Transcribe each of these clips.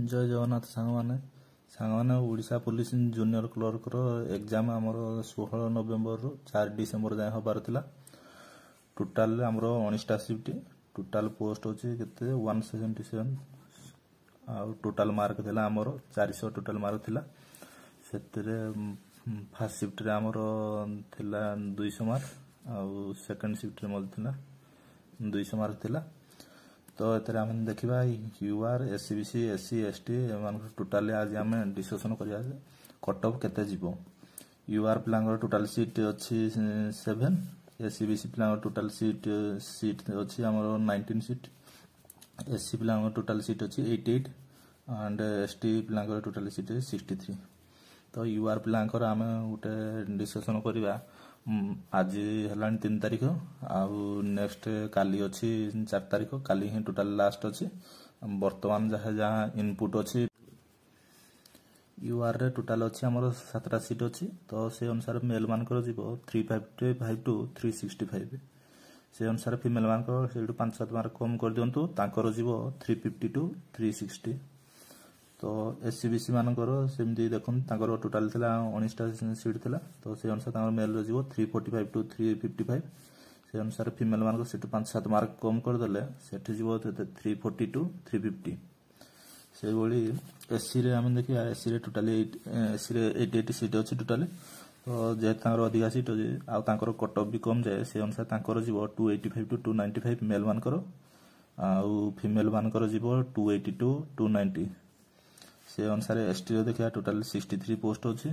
जय जगन्नाथ सांग Odisha police junior clerk exam आमर 16 नवेम्बर रु 4 डिसेम्बर जाए हबार थिला। टोटाल आमर 19टा शिफ्ट टोटाल पोस्ट होची केते 177 आ टोटाल मार्क थिला आमर 400 टोटाल मार्क थिला। सेतरे फर्स्ट शिफ्ट रे आमर थिला 200 मार्क आ सेकंड शिफ्ट रे मल थिला 200 मार्क थिला। तो एतरे हम देखिबा यूआर एससीबीसी एससी एसटी एमान टोटाली आज हम डिस्कशन करिया कट ऑफ केते जीवो। यूआर प्लांगर टोटाल सीट अछि 7 एससीबीसी प्लांगर टोटाल सीट अछि हमर 19 सीट एससी प्लांगर टोटाल सीट अछि 88 एंड एसटी प्लांगर टोटाल सीट 63। तो यूआर प्लांगर हम उटे डिस्कशन करिबा आज हेलान 3 तारिख आउ नेक्स्ट काली अछि 4 तारिख काली ही टोटल लास्ट अछि। वर्तमान जहा जहा इनपुट अछि यूआर रे टोटल अछि हमर 7टा सीट अछि। तो से अनुसार मेल मान कर जीवो 355 टू 365 से अनुसार फीमेल मान कर सेटू 5-7 मार्क कम कर दियंतु तांकर जीवो 350 टू 360। तो एससीबीसी मानकर सेमती देखुन तांकर टोटल थिला 19टा सीट थिला। तो से अनुसार तांकर मेल रे जीवो 345 टू 355 से अनुसार फीमेल मानकर सेटू 5-7 मार्क कम कर देले सेठी जीवो 340 टू 350। से बोली एससी रे हम देखिया एससी रे टोटली एससी रे 88 सीट अछि टोटली। तो जे तांकर अधिका सीट अछि आ तांकर कट ऑफ भी कम जाय से अनुसार तांकर जीवो 285 टू 295 मेल मानकर आ फीमेल मानकर जीवो 280 टू 290। से अनुसार एसटी रे देखिया टोटल 63 पोस्ट अछि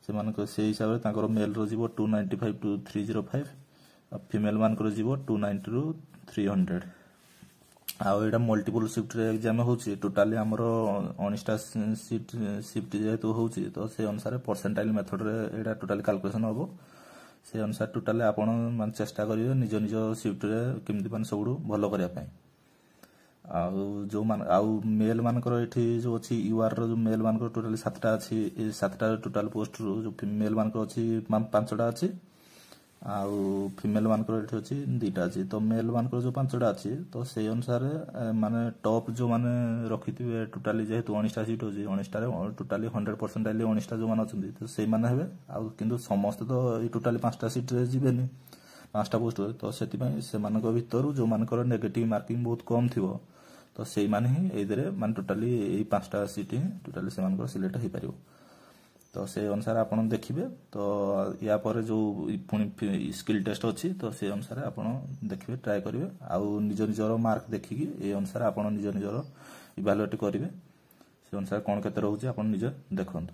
से मानक से हिसाब रे तांकर मेल रो जीवो 295 टू 305 आ फीमेल मानकर जीवो 290 to 300। Uh Etah multiple shift रे एग्जाम होछि टोटली हमर 19टा सीट शिफ्ट जेतु होछि। तो से अनुसार परसेंटाइल मेथड रे एटा टोटली कैलकुलेशन होबो। से अनुसार टोटली आपण मान चेष्टा करियो निज निज शिफ्ट रे केमति मान सबडू भलो करिया पई। आउ जो मान आउ मेल मानकर एठी जो अछि यूआर रो जो मेल मानकर टोटली 7टा अछि 7टा टोटल पोस्ट रो जो मेल मानकर अछि 5टा अछि आउ फीमेल मानकर एठी अछि 2टा अछि। तो मेल मानकर जो 5टा अछि तो से अनुसार माने टॉप जो माने रखिथिबे टोटली जेहेतु 19टा सीट अछि 19टा रे टोटली 100% आली 19टा जो मान अछंती तो से माने हेबे आउ किंतु समस्त तो ई टोटली 5टा सीट रे जिबेनी 5टा पोस्ट तो सेति पई से मानक भितरु जो मानकर नेगेटिव मार्किंग बहुत कम थिबो तो सेई माने ही एदरे मान टोटली ए 5टा सीट ही टोटली से मानकर सिलेक्ट हे परिबो। तो से अनुसार आपण देखिबे तो या पर जो पुनी स्किल टेस्ट अछि तो से अनुसार आपण देखिबे ट्राई करिवे आउ निज निजर मार्क देखिकी ए अनुसार आपण निज निजर इवैल्यूएट करिवे से अनुसार कोन केते रहउची आपण निज देखंतु।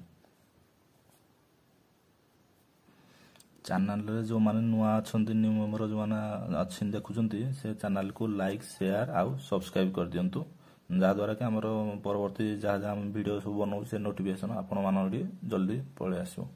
चैनल रे जो माने नुआ अछंती न्यू मेंबर जो माने अछिन देखुचंती से चैनल को लाइक शेयर आउ सब्सक्राइब कर दियंतु जा द्वारा कि हमर परवर्ती जहा जहा वीडियो सब बनाउ से नोटिफिकेशन आपण मानडी जल्दी पळे आसो।